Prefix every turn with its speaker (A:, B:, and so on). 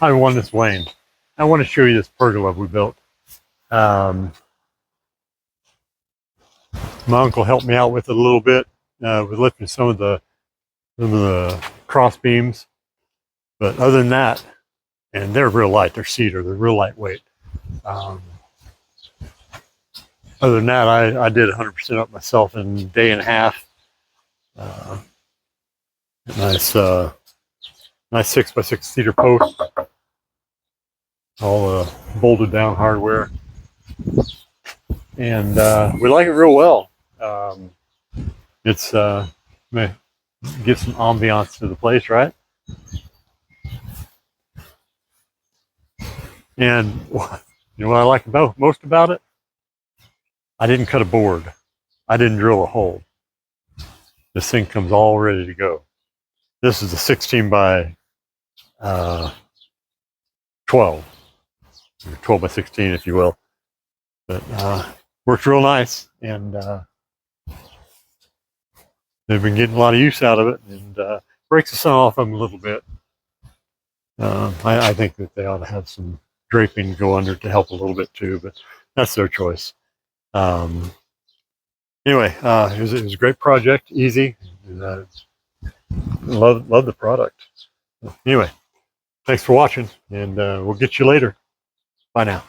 A: Hi everyone, this is Wayne. I want to show you this pergola we built. My uncle helped me out with it a little bit with lifting some of the cross beams. But other than that, and they're real light, they're cedar, they're real lightweight. Other than that, I did 100% up myself in a day and a half. Nice 6x6 cedar post, all bolted down hardware. And we like it real well. It's give some ambiance to the place, right? And you know what I like most about it? I didn't cut a board. I didn't drill a hole. This thing comes all ready to go. This is a 16 by 12, or 12 by 16, if you will. But works real nice, and they've been getting a lot of use out of it, and breaks the sun off them a little bit. I think that they ought to have some draping go under to help a little bit too, but that's their choice. Anyway, it was a great project, easy. And, love the product. Anyway, thanks for watching, and we'll get you later. Bye now.